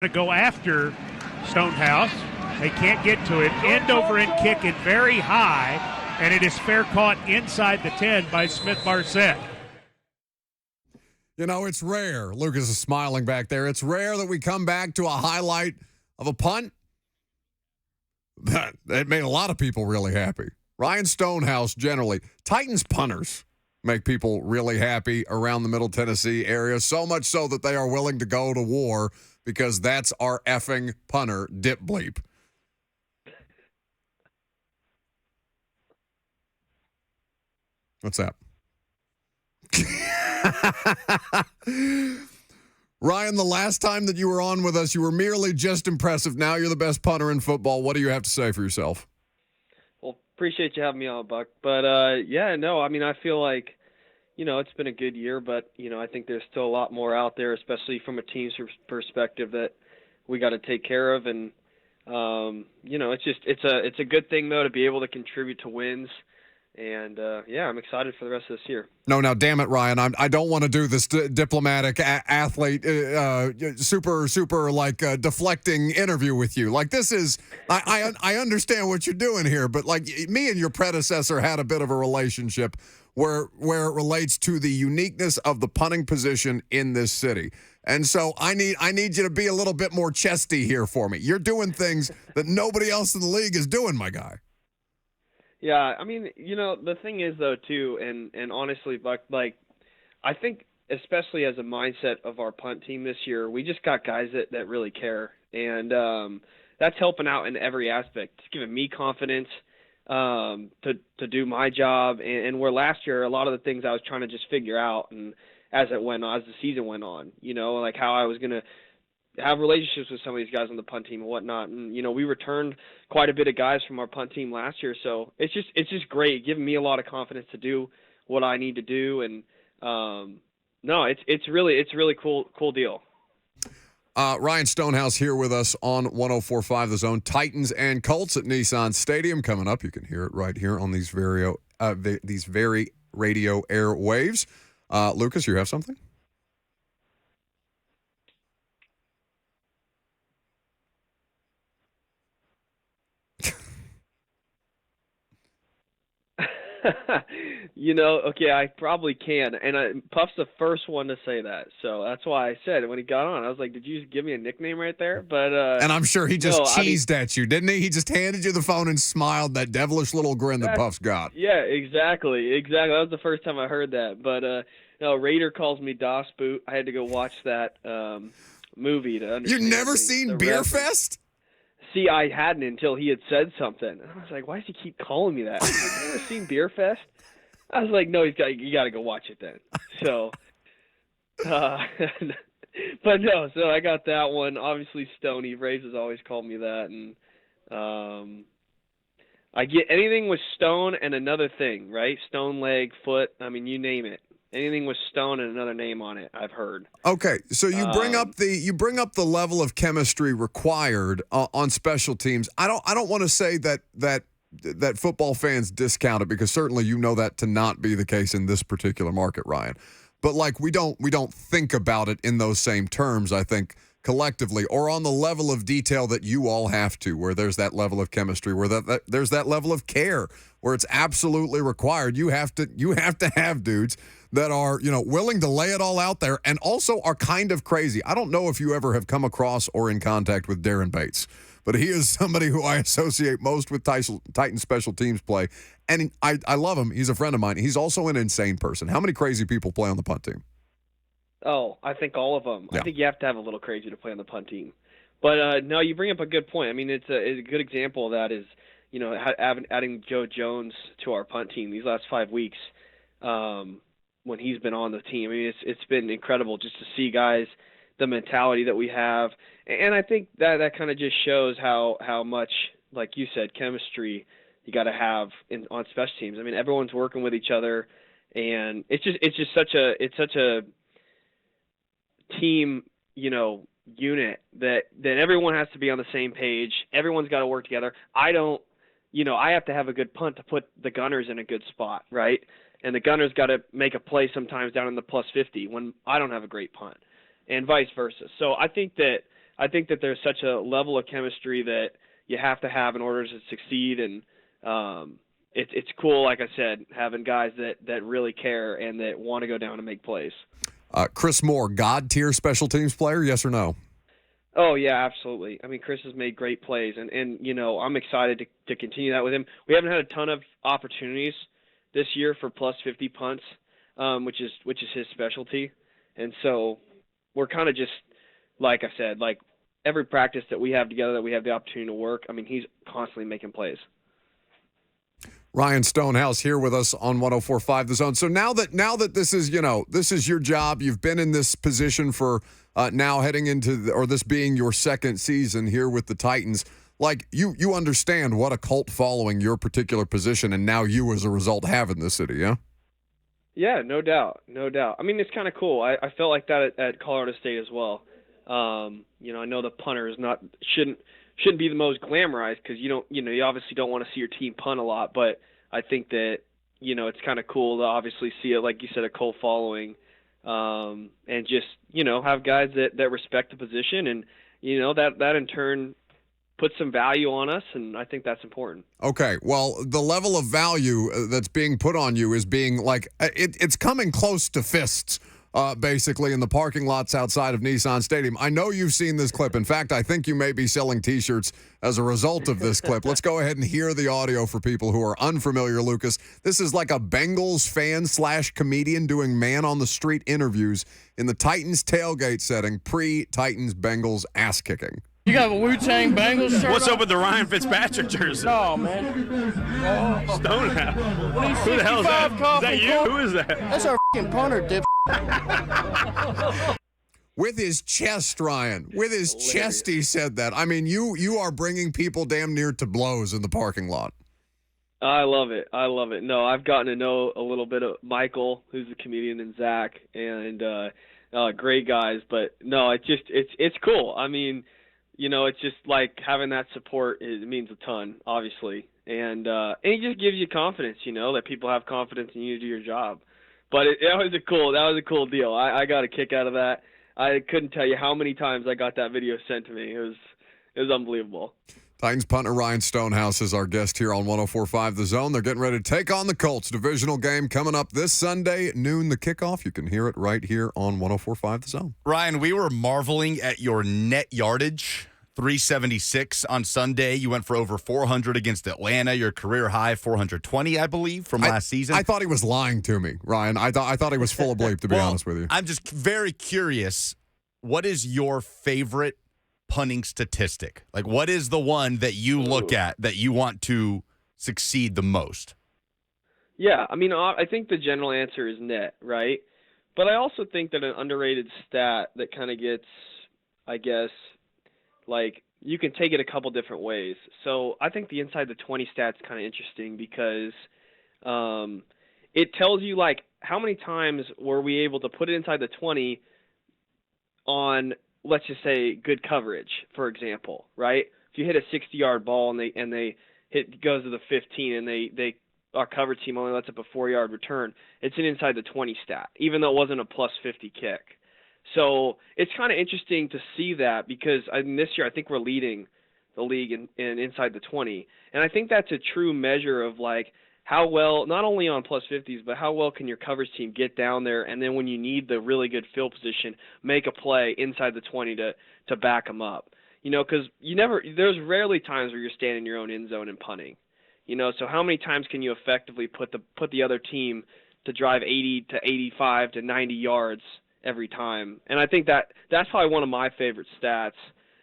to go after Stonehouse. They can't get to it. End over end kick it very high, and it is fair caught inside the 10 by Smith-Marset. You know, it's rare. Lucas is smiling back there. It's rare that we come back to a highlight of a punt. That made a lot of people really happy. Ryan Stonehouse, generally. Titans punters make people really happy around the Middle Tennessee area, so much so that they are willing to go to war because that's our effing punter, Dip Bleep. What's that? Ryan, the last time that you were on with us, you were merely just impressive. Now you're the best punter in football. What do you have to say for yourself? Well, appreciate you having me on, Buck. But, I feel like, it's been a good year, but, I think there's still a lot more out there, especially from a team's perspective that we got to take care of. And, it's a good thing, though, to be able to contribute to wins. And, I'm excited for the rest of this year. No, now, damn it, Ryan. I don't want to do this diplomatic athlete, super, deflecting interview with you. Like, this is, I understand what you're doing here, but, like, me and your predecessor had a bit of a relationship where it relates to the uniqueness of the punting position in this city. And so I need you to be a little bit more chesty here for me. You're doing things that nobody else in the league is doing, my guy. Yeah, the thing is, though, too, and honestly, Buck, I think especially as a mindset of our punt team this year, we just got guys that really care. And that's helping out in every aspect. It's giving me confidence to do my job. And where last year, a lot of the things I was trying to just figure out, and as the season went on, like how I was going to have relationships with some of these guys on the punt team and whatnot. And, we returned quite a bit of guys from our punt team last year. So it's just great, giving me a lot of confidence to do what I need to do. And, it's really cool deal. Ryan Stonehouse here with us on 104.5 The Zone. Titans and Colts at Nissan Stadium coming up. You can hear it right here on these very radio airwaves. Lucas, you have something? Okay, I probably can. And Puff's the first one to say that. So that's why I said when he got on, I was like, did you just give me a nickname right there? But and I'm sure he just cheesed at you, didn't he? He just handed you the phone and smiled, that devilish little grin that Puff's got. Yeah, exactly. That was the first time I heard that. But Raider calls me Das Boot. I had to go watch that movie to understand. You've never seen Beer Fest? See, I hadn't until he had said something. And I was like, why does he keep calling me that? Have you ever seen Beer Fest? I was like, no, you got to go watch it then. So, but no, so I got that one. Obviously, Stoney. Braves has always called me that. And I get anything with stone and another thing, right? Stone, leg, foot. I mean, you name it. Anything with stone and another name on it, I've heard. Okay, so you bring up the level of chemistry required on special teams. I don't want to say that football fans discount it, because certainly you know that to not be the case in this particular market, Ryan. But like we don't think about it in those same terms, I think, collectively, or on the level of detail that you all have to, where there's that level of chemistry, where there's that level of care, where it's absolutely required. You have to have dudes that are, willing to lay it all out there, and also are kind of crazy. I don't know if you ever have come across or in contact with Darren Bates, but he is somebody who I associate most with Titan special teams play, and I love him. He's a friend of mine. He's also an insane person. How many crazy people play on the punt team? Oh, I think all of them. Yeah. I think you have to have a little crazy to play on the punt team. But no, you bring up a good point. I mean, it's a good example of that is, adding Joe Jones to our punt team these last 5 weeks. When he's been on the team, I mean, it's been incredible just to see guys, the mentality that we have, and I think that kind of just shows how much, like you said, chemistry you got to have on special teams. I mean, everyone's working with each other, and it's just such a team, unit that everyone has to be on the same page. Everyone's got to work together. I have to have a good punt to put the gunners in a good spot, right? And the gunner's got to make a play sometimes down in the plus 50 when I don't have a great punt, and vice versa. So I think that I think that there's such a level of chemistry that you have to have in order to succeed. And it's cool, like I said, having guys that really care and that want to go down and make plays. Chris Moore, God-tier special teams player, yes or no? Oh, yeah, absolutely. I mean, Chris has made great plays, and I'm excited to continue that with him. We haven't had a ton of opportunities this year for plus 50 punts, which is his specialty. And so we're kind of just, like I said, like every practice that we have together that we have the opportunity to work, I mean, he's constantly making plays. Ryan Stonehouse here with us on 104.5 The Zone. So now that this is your job, you've been in this position for now heading into this being your second season here with the Titans. Like you understand what a cult following your particular position and now you as a result have in this city, yeah? Yeah, no doubt. I mean, it's kind of cool. I felt like that at Colorado State as well. I know the punter shouldn't be the most glamorized because you obviously don't want to see your team punt a lot, but I think that it's kind of cool to obviously see it, like you said, a cult following, and just have guys that respect the position, and that in turn puts some value on us, and I think that's important. Okay, well, the level of value that's being put on you is being like it's coming close to fists. Basically in the parking lots outside of Nissan Stadium. I know you've seen this clip. In fact, I think you may be selling T-shirts as a result of this clip. Let's go ahead and hear the audio for people who are unfamiliar, Lucas. This is like a Bengals fan / comedian doing man-on-the-street interviews in the Titans tailgate setting, pre-Titans Bengals ass-kicking. You got a Wu-Tang Bengals shirt? What's up with the Ryan Fitzpatrick jersey? No, man. Stonehouse. Who the hell is that? Is that you? Who is that? That's our f***ing punter, dip. With his chest, Ryan. With his chest, he said that. I mean, you are bringing people damn near to blows in the parking lot. I love it. No, I've gotten to know a little bit of Michael, who's a comedian, and Zach, and great guys. But no, it's cool. I mean, it's just like having that support. It means a ton, obviously, and it just gives you confidence. That people have confidence in you to do your job. But that was a cool deal. I got a kick out of that. I couldn't tell you how many times I got that video sent to me. It was unbelievable. Titans punter Ryan Stonehouse is our guest here on 104.5 The Zone. They're getting ready to take on the Colts. Divisional game coming up this Sunday, noon the kickoff. You can hear it right here on 104.5 The Zone. Ryan, we were marveling at your net yardage. 376 on Sunday. You went for over 400 against Atlanta. Your career high 420, I believe, from last season. I thought he was lying to me, Ryan. I thought he was full of bleep, to be honest with you. I'm just very curious. What is your favorite punting statistic? Like, what is the one that you look at that you want to succeed the most? Yeah, I mean, I think the general answer is net, right? But I also think that an underrated stat that kind of gets, I guess, like, you can take it a couple different ways. So I think the inside the 20 stat's kind of interesting because it tells you, like, how many times were we able to put it inside the 20 on, let's just say, good coverage, for example, right? If you hit a 60-yard ball and they goes to the 15 and our coverage team only lets up a 4-yard return, it's an inside the 20 stat, even though it wasn't a plus 50 kick. So it's kind of interesting to see that because this year I think we're leading the league in inside the 20. And I think that's a true measure of like how well, not only on plus 50s, but how well can your coverage team get down there and then when you need the really good field position, make a play inside the 20 to back them up. Because there's rarely times where you're standing in your own end zone and punting. So how many times can you effectively put the other team to drive 80 to 85 to 90 yards every time? And I think that's probably one of my favorite stats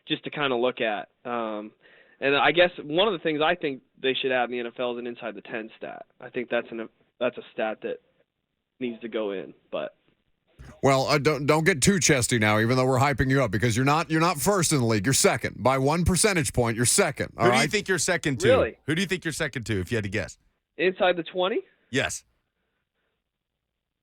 just to kind of look at. And I guess one of the things I think they should have in the NFL is an inside the 10 stat. I think that's a stat that needs to go in. But well, don't get too chesty now, even though we're hyping you up, because you're not first in the league. You're second by 1 percentage point. You're second. Who do you think you're second to? Really? Who do you think you're second to? If you had to guess, inside the 20? Yes.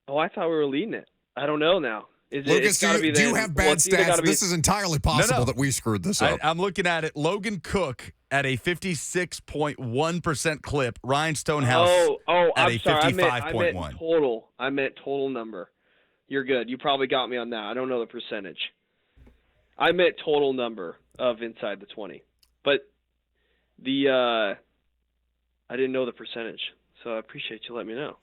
Oh, I thought we were leading it. I don't know now. Lucas, do you have bad stats? This is entirely possible that we screwed this up. I'm looking at it. Logan Cook at a 56.1% clip. Ryan Stonehouse at a 55.1. I meant total number. You're good. You probably got me on that. I don't know the percentage. I meant total number of inside the 20. But I didn't know the percentage, so I appreciate you letting me know.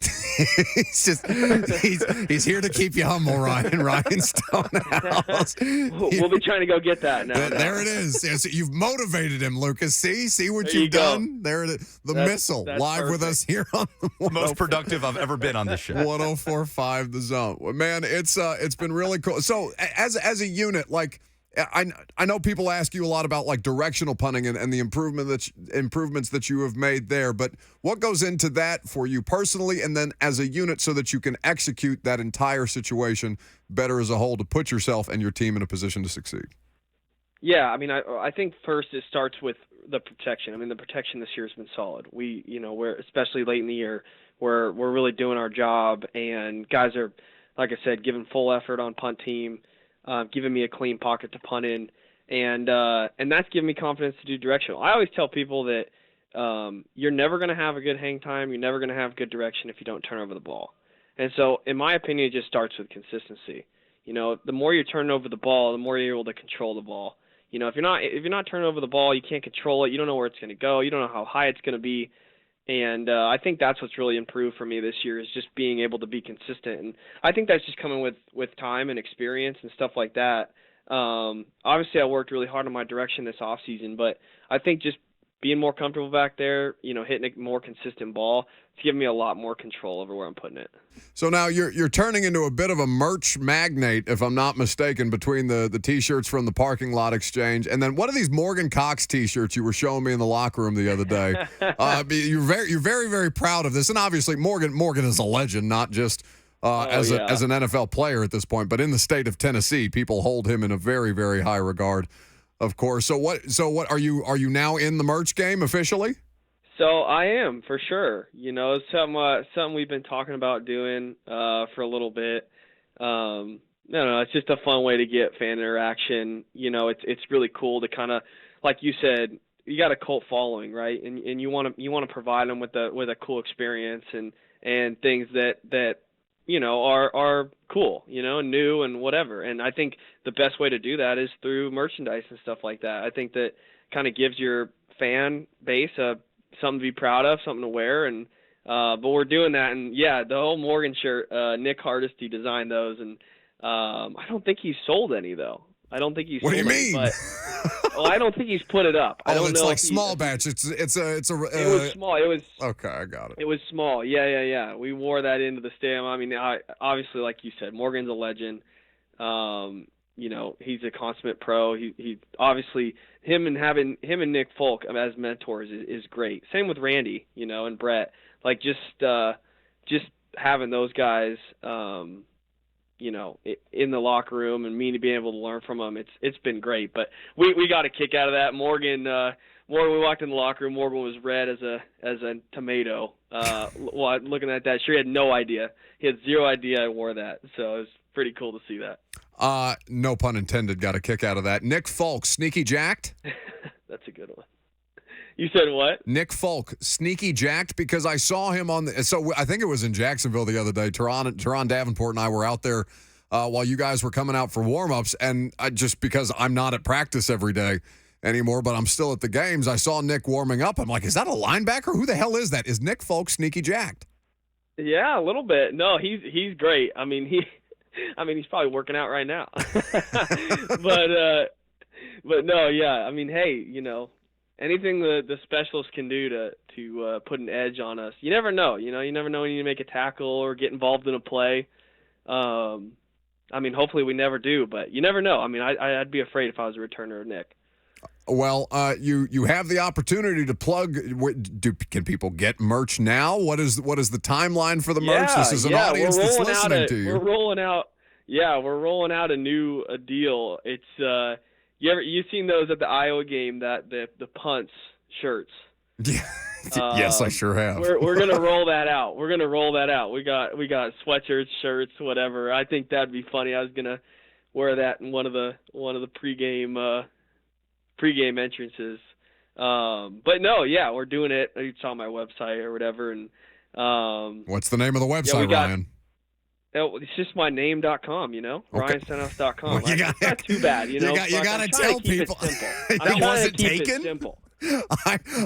he's here to keep you humble, Ryan Stonehouse. We'll be trying to go get that now. There it is. Yes, you've motivated him, Lucas. See what you've done. There it is. The missile live perfect. with us here on the Most productive I've ever been on this show. 104.5 The Zone. Well, man, it's been really cool. So as a unit, like, I know people ask you a lot about like directional punting and the improvements that you have made there, but what goes into that for you personally and then as a unit so that you can execute that entire situation better as a whole to put yourself and your team in a position to succeed? Yeah, I mean, I think first it starts with the protection. I mean, the protection this year has been solid. We're especially late in the year, we're really doing our job, and guys are, like I said, giving full effort on punt team. Giving me a clean pocket to punt in, and that's giving me confidence to do directional. I always tell people that you're never going to have a good hang time, you're never going to have good direction if you don't turn over the ball. And so, in my opinion, it just starts with consistency. The more you turn over the ball, the more you're able to control the ball. If you're not turning over the ball, you can't control it. You don't know where it's going to go. You don't know how high it's going to be. And I think that's what's really improved for me this year is just being able to be consistent. And I think that's just coming with time and experience and stuff like that. Obviously, I worked really hard on my direction this offseason, but I think just being more comfortable back there, hitting a more consistent ball, it's giving me a lot more control over where I'm putting it. So now you're turning into a bit of a merch magnate, if I'm not mistaken, between the T-shirts from the parking lot exchange and then what are these Morgan Cox T-shirts you were showing me in the locker room the other day? You're very, very proud of this, and obviously Morgan is a legend, not just as an NFL player at this point, but in the state of Tennessee, people hold him in a very, very high regard. Of course. So what are you now in the merch game officially? So I am, for sure. It's something we've been talking about doing for a little bit. It's just a fun way to get fan interaction. It's really cool to kind of, like you said, you got a cult following, right? And you want to provide them with a cool experience and things that are cool, new and whatever. And I think the best way to do that is through merchandise and stuff like that. I think that kind of gives your fan base something to be proud of, something to wear. And but we're doing that. And yeah, the whole Morgan shirt, Nick Hardesty designed those. And I don't think he's sold any though. I don't think he's. What do you mean? I don't think he's put it up. I don't it's know like small batch. It was small. It was okay. I got it. It was small. Yeah. We wore that into the stadium. I mean, obviously, like you said, Morgan's a legend. He's a consummate pro. He obviously him and Nick Folk as mentors is great. Same with Randy, and Brett. Like just having those guys. In the locker room and me to be able to learn from them, it's been great. But we got a kick out of that. Morgan, we walked in the locker room. Morgan was red as a tomato. Looking at that, sure, he had no idea. He had zero idea I wore that. So it was pretty cool to see that. No pun intended. Got a kick out of that. Nick Folk, sneaky jacked. That's a good one. You said what? Nick Folk, sneaky jacked, because I saw him so I think it was in Jacksonville the other day. Teron Davenport and I were out there while you guys were coming out for warm-ups, and just because I'm not at practice every day anymore, but I'm still at the games, I saw Nick warming up. I'm like, is that a linebacker? Who the hell is that? Is Nick Folk sneaky jacked? Yeah, a little bit. No, he's great. I mean, he's probably working out right now. but no, yeah. I mean, hey, anything the specialists can do to put an edge on us. You never know. You never know when you make a tackle or get involved in a play. Hopefully we never do, but you never know. I mean, I'd be afraid if I was a returner of Nick. Well, you have the opportunity to plug. Can people get merch now? What is the timeline for the merch? This is an audience that's listening to you. We're rolling out a deal. It's you've seen those at the Iowa game, that the punts shirts. Yeah. Yes, I sure have. We're gonna roll that out. We got sweatshirts, shirts, whatever. I think that'd be funny. I was gonna wear that in one of the pregame entrances. But no, yeah, we're doing it. It's on my website or whatever. And what's the name of the website, Ryan? It's just my name.com, Okay. RyanStonehouse.com. Well, It's not too bad, you got to tell people. That wasn't taken? Simple.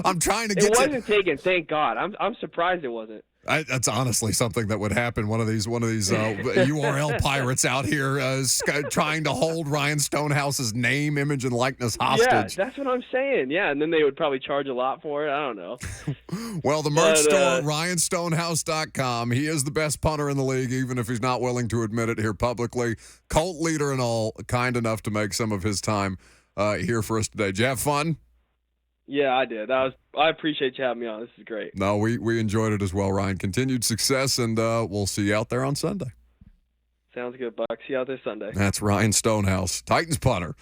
I'm trying to get It wasn't taken, thank God. I'm surprised it wasn't. That's honestly something that would happen. One of these URL pirates out here trying to hold Ryan Stonehouse's name, image, and likeness hostage. Yeah, that's what I'm saying. Yeah, and then they would probably charge a lot for it. I don't know. Well, the merch store, RyanStonehouse.com. He is the best punter in the league, even if he's not willing to admit it here publicly. Colt leader and all, kind enough to make some of his time here for us today. Did you have fun? Yeah, I did. I appreciate you having me on. This is great. No, we enjoyed it as well, Ryan. Continued success, and we'll see you out there on Sunday. Sounds good, Buck. See you out there Sunday. That's Ryan Stonehouse, Titans punter,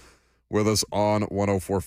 with us on 104.5.